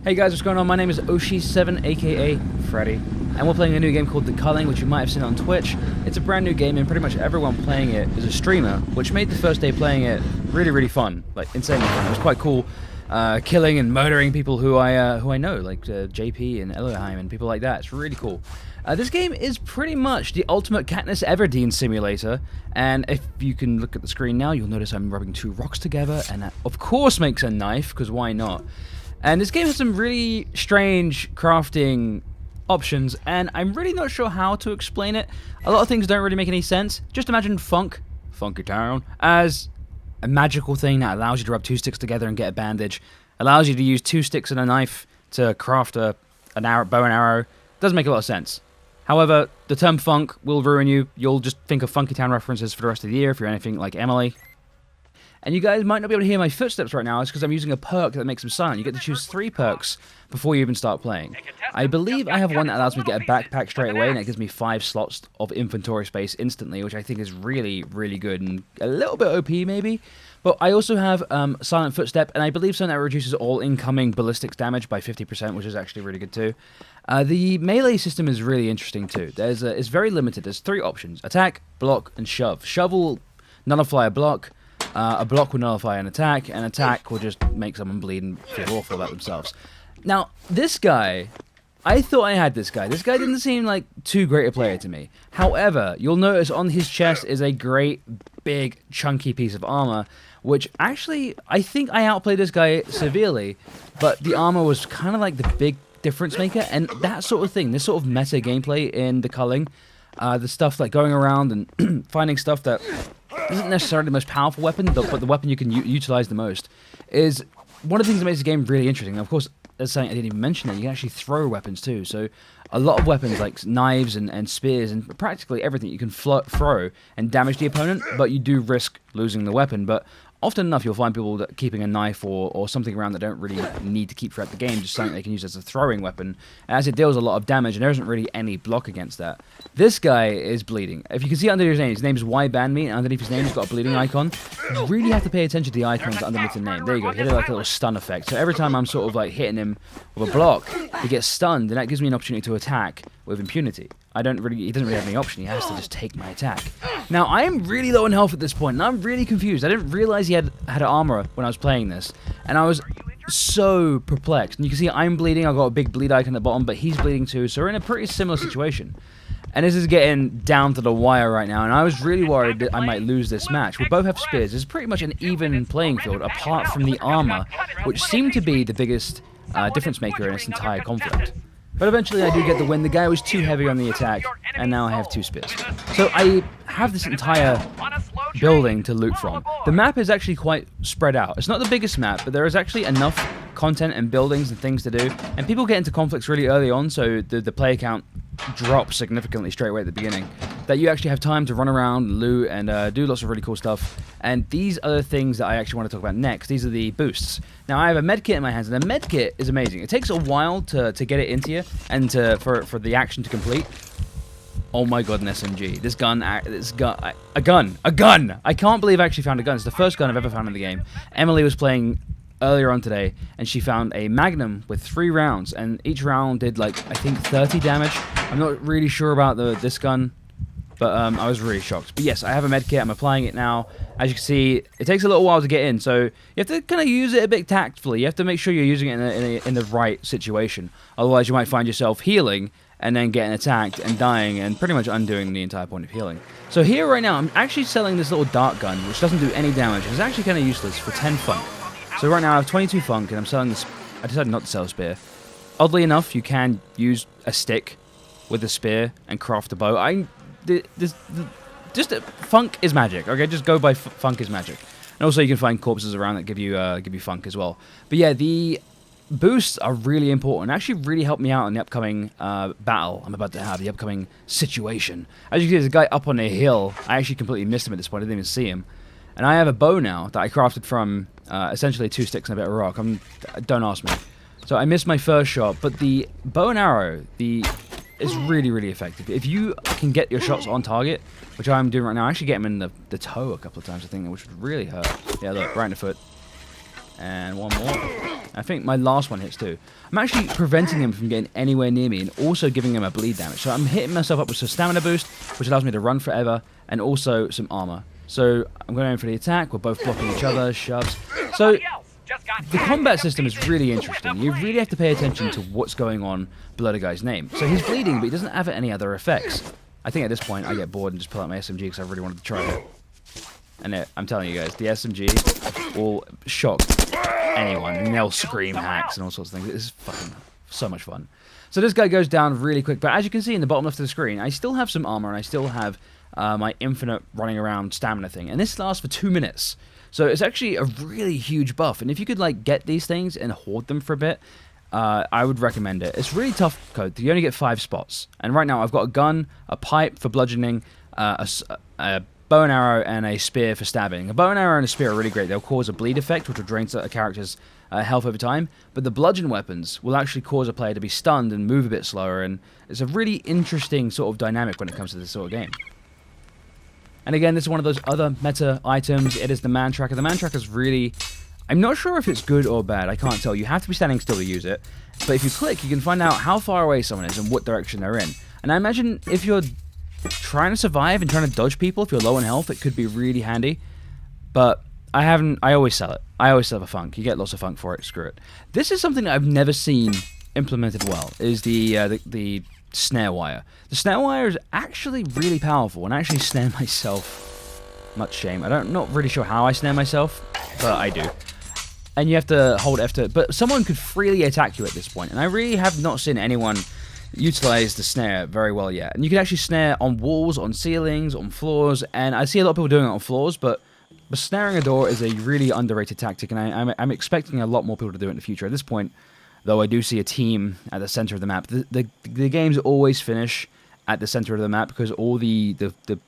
Hey guys, what's going on? My name is Oshi7, aka Freddy, and we're playing a new game called The Culling, which you might have seen on Twitch. It's a brand new game, and pretty much everyone playing it is a streamer, which made the first day playing it really fun, like insanely fun. It was quite cool, killing and murdering people who I know, like JP and Elohim and people like that. It's really cool. This game is pretty much the ultimate Katniss Everdeen simulator, and if you can look at the screen now, you'll notice I'm rubbing two rocks together, and that of course makes a knife, because why not? And this game has some really strange crafting options, and I'm really not sure how to explain it. A lot of things don't really make any sense. Just imagine Funky Town, as a magical thing that allows you to rub two sticks together and get a bandage, allows you to use two sticks and a knife to craft a bow and arrow. Doesn't make a lot of sense. However, the term funk will ruin you. You'll just think of Funky Town references for the rest of the year if you're anything like Emily. And you guys might not be able to hear my footsteps right now. It's because I'm using a perk that makes them silent. You get to choose 3 perks before you even start playing. I believe I have one that allows me to get a backpack straight away, and it gives me 5 slots of inventory space instantly, which I think is really good and a little bit OP maybe. But I also have Silent Footstep, and I believe something that reduces all incoming ballistics damage by 50%, which is actually really good too. The melee system is really interesting too. It's very limited. There's 3 options: attack, block, and shove. Shove will nullify a block will nullify an attack will just make someone bleed and feel awful about themselves. Now, this guy, I thought I had this guy. This guy didn't seem like too great a player to me. However, you'll notice on his chest is a great, big, chunky piece of armor, which actually, I think I outplayed this guy severely, but the armor was kind of like the big difference maker, and that sort of thing, this sort of meta gameplay in the Culling, the stuff like going around and finding stuff that isn't necessarily the most powerful weapon, but the weapon you can utilize the most, is one of the things that makes the game really interesting. And of course, there's something I didn't even mention, that you can actually throw weapons too. So a lot of weapons like knives and spears and practically everything you can throw and damage the opponent, but you do risk losing the weapon. But often enough, you'll find people that keeping a knife or something around that don't really need to keep throughout the game, just something they can use as a throwing weapon, as it deals a lot of damage, and there isn't really any block against that. This guy is bleeding. If you can see under his name is Y Ban Me, and underneath his name he's got a bleeding icon. You really have to pay attention to the icons underneath the name. There you go, hit it like a little stun effect. So every time I'm sort of like hitting him with a block, he gets stunned, and that gives me an opportunity to attack with impunity. He doesn't really have any option, he has to just take my attack. Now, I am really low in health at this point, and I'm really confused. I didn't realize he had armor when I was playing this, and I was so perplexed. And you can see I'm bleeding, I've got a big bleed icon at the bottom, but he's bleeding too, so we're in a pretty similar situation. And this is getting down to the wire right now, and I was really worried that I might lose this match. We both have spears. It's pretty much an even playing field, apart from the armor, which seemed to be the biggest difference maker in this entire conflict. But eventually I do get the win. The guy was too heavy on the attack, and now I have 2 spears. So I have this entire building to loot from. The map is actually quite spread out. It's not the biggest map, but there is actually enough content and buildings and things to do. And people get into conflicts really early on, so the player count drops significantly straight away at the beginning, that you actually have time to run around, loot, and do lots of really cool stuff. And these are the things that I actually want to talk about next. These are the boosts. Now, I have a medkit in my hands, and the medkit is amazing. It takes a while to get it into you, and for the action to complete. Oh my god, an SMG. A gun! I can't believe I actually found a gun. It's the first gun I've ever found in the game. Emily was playing earlier on today, and she found a Magnum with 3 rounds, and each round did, like, I think 30 damage. I'm not really sure about this gun, but I was really shocked. But yes, I have a medkit, I'm applying it now. As you can see, it takes a little while to get in, so you have to kind of use it a bit tactfully. You have to make sure you're using it in the right situation. Otherwise, you might find yourself healing, and then getting attacked and dying, and pretty much undoing the entire point of healing. So here right now, I'm actually selling this little dart gun, which doesn't do any damage. It's actually kind of useless, for 10 funk. So right now I have 22 funk, and I'm selling this. I decided not to sell a spear. Oddly enough, you can use a stick with a spear and craft a bow. Funk is magic. Okay, just go by funk is magic. And also you can find corpses around that give you funk as well. But yeah, the boosts are really important. Actually, really helped me out in the upcoming battle I'm about to have, the upcoming situation. As you can see, there's a guy up on a hill. I actually completely missed him at this point. I didn't even see him. And I have a bow now that I crafted from essentially 2 sticks and a bit of rock. Don't ask me. So I missed my first shot, but the bow and arrow is really effective. If you can get your shots on target, which I'm doing right now, I actually get him in the toe a couple of times, I think, which would really hurt. Yeah, look, right in the foot. And one more. I think my last one hits too. I'm actually preventing him from getting anywhere near me and also giving him a bleed damage. So I'm hitting myself up with some stamina boost, which allows me to run forever, and also some armor. So I'm going in for the attack. We're both blocking each other, shoves. So the combat system is really interesting. You really have to pay attention to what's going on below the guy's name. So he's bleeding, but he doesn't have any other effects. I think at this point I get bored and just pull out my SMG because I really wanted to try it. And I'm telling you guys, the SMG will shock anyone. And they'll scream hacks and all sorts of things. It's fucking so much fun. So this guy goes down really quick. But as you can see in the bottom left of the screen, I still have some armor and I still have my infinite running around stamina thing. And this lasts for 2 minutes. So it's actually a really huge buff. And if you could like get these things and hoard them for a bit, I would recommend it. It's really tough code. You only get 5 spots. And right now I've got a gun, a pipe for bludgeoning, a bow and arrow, and a spear for stabbing. A bow and arrow and a spear are really great. They'll cause a bleed effect, which will drain a character's health over time. But the bludgeon weapons will actually cause a player to be stunned and move a bit slower. And it's a really interesting sort of dynamic when it comes to this sort of game. And again, this is one of those other meta items. It is the man tracker. The man tracker is really... I'm not sure if it's good or bad. I can't tell. You have to be standing still to use it. But if you click, you can find out how far away someone is and what direction they're in. And I imagine if you're trying to survive and trying to dodge people, if you're low on health, it could be really handy. But I always sell it. I always sell a funk. You get lots of funk for it. Screw it. This is something that I've never seen implemented well, is the snare wire. The snare wire is actually really powerful, and I actually snare myself. Much shame. I'm not really sure how I snare myself, but I do. And you have to hold F to... But someone could freely attack you at this point, and I really have not seen anyone utilize the snare very well yet. And you can actually snare on walls, on ceilings, on floors, and I see a lot of people doing it on floors, but snaring a door is a really underrated tactic, and I'm expecting a lot more people to do it in the future. At this point, though, I do see a team at the center of the map. The games always finish at the center of the map because all the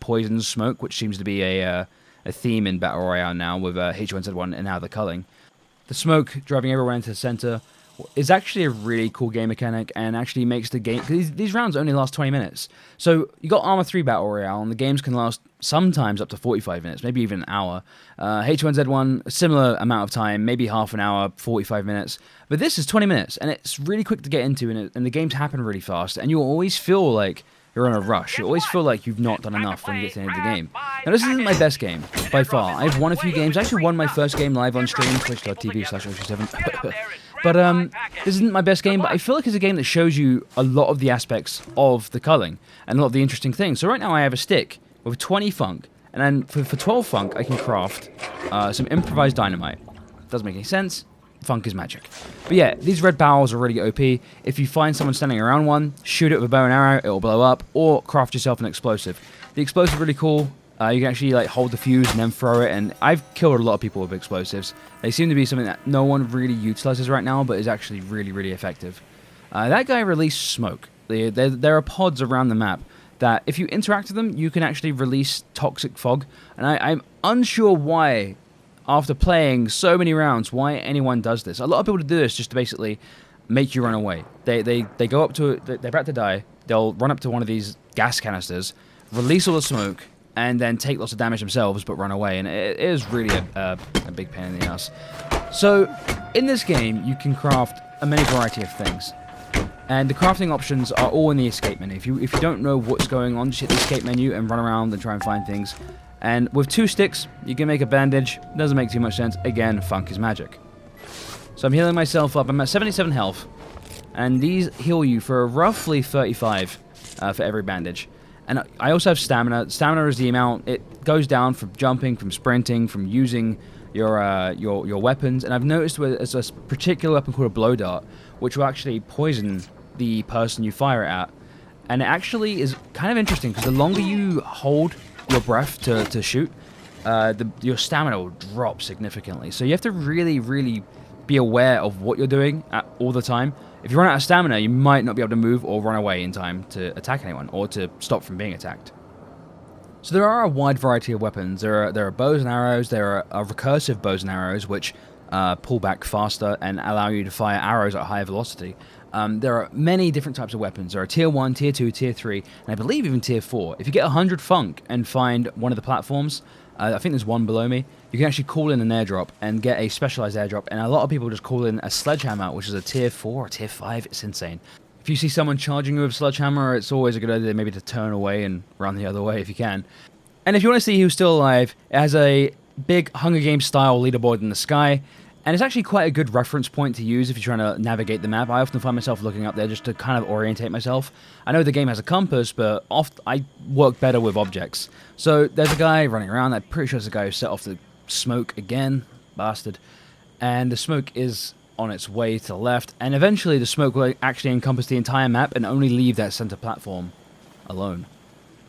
poison smoke, which seems to be a theme in Battle Royale now with H1Z1 and now the Culling. The smoke driving everyone into the center is actually a really cool game mechanic and actually makes the game... These rounds only last 20 minutes. So you got Arma 3 Battle Royale, and the games can last sometimes up to 45 minutes, maybe even an hour. H1Z1, a similar amount of time, maybe half an hour, 45 minutes. But this is 20 minutes, and it's really quick to get into, and the games happen really fast, and you always feel like you're in a rush. You always feel like you've not done enough when you get to the end of the game. Now, this isn't my best game, by far. I've won a few games. I actually won my first game live on stream, twitch.tv/037. But this isn't my best game, but I feel like it's a game that shows you a lot of the aspects of the culling and a lot of the interesting things. So right now I have a stick with 20 funk, and then for 12 funk I can craft some improvised dynamite. Doesn't make any sense. Funk is magic. But yeah, these red barrels are really OP. If you find someone standing around one, shoot it with a bow and arrow, it will blow up, or craft yourself an explosive. The explosive is really cool. You can actually like hold the fuse and then throw it, and I've killed a lot of people with explosives. They seem to be something that no one really utilizes right now, but is actually really, really effective. That guy released smoke. There are pods around the map that if you interact with them, you can actually release toxic fog, and I'm unsure why, after playing so many rounds, why anyone does this. A lot of people do this just to basically make you run away. They go up to it, they're about to die, they'll run up to one of these gas canisters, release all the smoke, and then take lots of damage themselves, but run away, and it is really a big pain in the ass. So, in this game, you can craft a many variety of things, and the crafting options are all in the escape menu. If you don't know what's going on, just hit the escape menu and run around and try and find things. And with 2 sticks, you can make a bandage. Doesn't make too much sense. Again, funk is magic. So I'm healing myself up. I'm at 77 health, and these heal you for roughly 35 for every bandage. And I also have stamina. Stamina is the amount it goes down from jumping, from sprinting, from using your weapons. And I've noticed there's a particular weapon called a blow dart, which will actually poison the person you fire it at. And it actually is kind of interesting because the longer you hold your breath to shoot, your stamina will drop significantly. So you have to really, really be aware of what you're doing all the time. If you run out of stamina, you might not be able to move or run away in time to attack anyone or to stop from being attacked. So there are a wide variety of weapons. There are bows and arrows. There are recursive bows and arrows which pull back faster and allow you to fire arrows at higher velocity. There are many different types of weapons. There are tier 1, tier 2, tier 3, and I believe even tier 4. If you get 100 funk and find one of the platforms, I think there's one below me. You can actually call in an airdrop and get a specialized airdrop, and a lot of people just call in a sledgehammer, which is a tier 4 or tier 5. It's insane. If you see someone charging you with a sledgehammer, it's always a good idea maybe to turn away and run the other way if you can. And if you want to see who's still alive, it has a big Hunger Games style leaderboard in the sky, and it's actually quite a good reference point to use if you're trying to navigate the map. I often find myself looking up there just to kind of orientate myself. I know the game has a compass, but I work better with objects. So there's a guy running around. I'm pretty sure it's a guy who set off the smoke again. Bastard. And the smoke is on its way to the left, and eventually the smoke will actually encompass the entire map and only leave that center platform alone.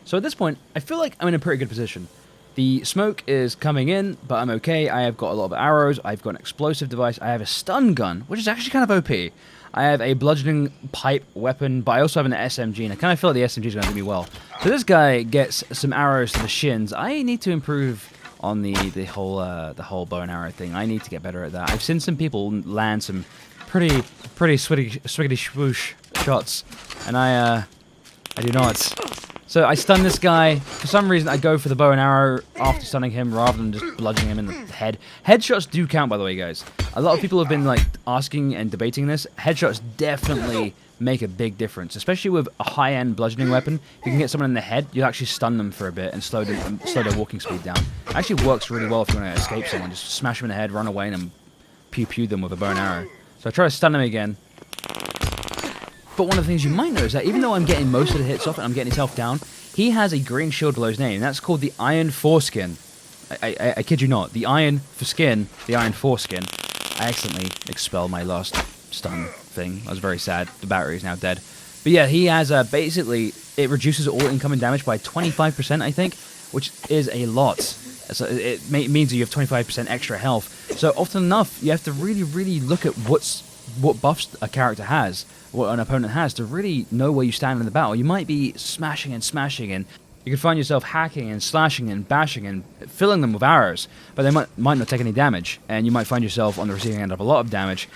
So at this point, I feel like I'm in a pretty good position. The smoke is coming in, but I'm okay. I have got a lot of arrows, I've got an explosive device, I have a stun gun, which is actually kind of OP. I have a bludgeoning pipe weapon, but I also have an SMG, and I kind of feel like the SMG is going to do me well. So this guy gets some arrows to the shins. I need to improve on the whole bow and arrow thing. I need to get better at that. I've seen some people land some pretty swiggity swoosh shots, and I do not. So I stun this guy. For some reason, I go for the bow and arrow after stunning him rather than just bludgeoning him in the head. Headshots do count, by the way, guys. A lot of people have been like asking and debating this. Headshots definitely make a big difference, especially with a high-end bludgeoning weapon. If you can get someone in the head, you'll actually stun them for a bit and slow their walking speed down. It actually works really well if you want to escape someone. Just smash them in the head, run away, and then pew-pew them with a bow and arrow. So I try to stun him again. But one of the things you might know is that even though I'm getting most of the hits off and I'm getting his health down, he has a green shield below his name, and that's called the Iron Foreskin. I kid you not. The Iron for skin, the Iron Foreskin. I accidentally expelled my last stun thing. I was very sad. The battery is now dead. But yeah, he has basically, it reduces all incoming damage by 25%, I think, which is a lot. So it means that you have 25% extra health. So often enough, you have to really look at what buffs a character has, what an opponent has, to really know where you stand in the battle. You might be smashing and you can find yourself hacking and slashing and bashing and filling them with arrows, but they might not take any damage, and you might find yourself on the receiving end of a lot of damage.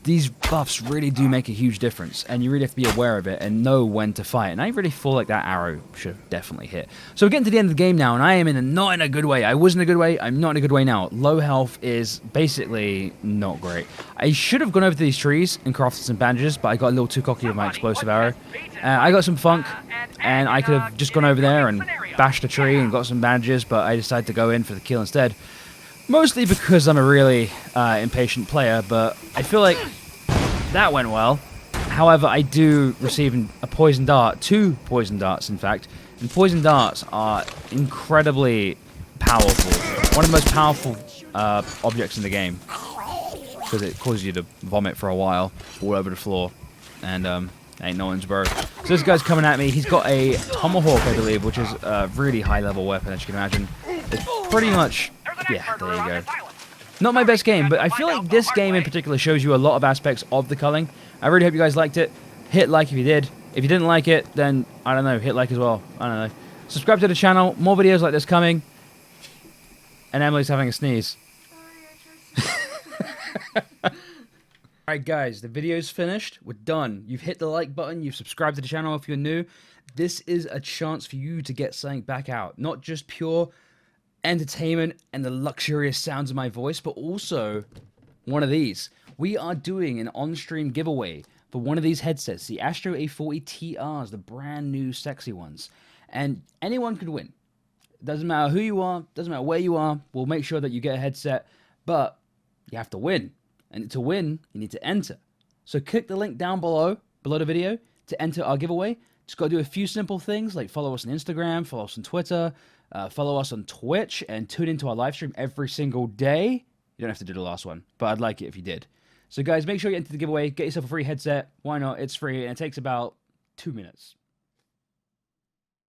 These buffs really do make a huge difference, and you really have to be aware of it and know when to fight, and I really feel like that arrow should have definitely hit. So we're getting to the end of the game now, and I am not in a good way. I was in a good way, I'm not in a good way now. Low health is basically not great. I should have gone over to these trees and crafted some bandages, but I got a little too cocky with my explosive arrow. I got some funk, and I could have just gone over there and bashed a tree and got some bandages, but I decided to go in for the kill instead. Mostly because I'm a really impatient player, but I feel like that went well. However, I do receive a poison dart, 2 poison darts in fact, and poison darts are incredibly powerful. One of the most powerful objects in the game, because it causes you to vomit for a while all over the floor, and ain't no one's bro. So this guy's coming at me. He's got a tomahawk, I believe, which is a really high-level weapon, as you can imagine. It's pretty much... yeah, there you go. Not my best game, but I feel like this game in particular shows you a lot of aspects of the culling. I really hope you guys liked it. Hit like if you did. If you didn't like it, then, I don't know, hit like as well. I don't know. Subscribe to the channel. More videos like this coming. And Emily's having a sneeze. Alright guys, the video's finished. We're done. You've hit the like button. You've subscribed to the channel if you're new. This is a chance for you to get something back out. Not just pure entertainment and the luxurious sounds of my voice, but also one of these. We are doing an on-stream giveaway for one of these headsets, the Astro A40 TRs, the brand new sexy ones. And anyone could win. Doesn't matter who you are, doesn't matter where you are, we'll make sure that you get a headset, but you have to win. And to win, you need to enter. So click the link down below the video to enter our giveaway. Just got to do a few simple things like follow us on Instagram, follow us on Twitter, follow us on Twitch, and tune into our live stream every single day. You don't have to do the last one, but I'd like it if you did. So guys, make sure you enter the giveaway, get yourself a free headset. Why not? It's free, and it takes about 2 minutes.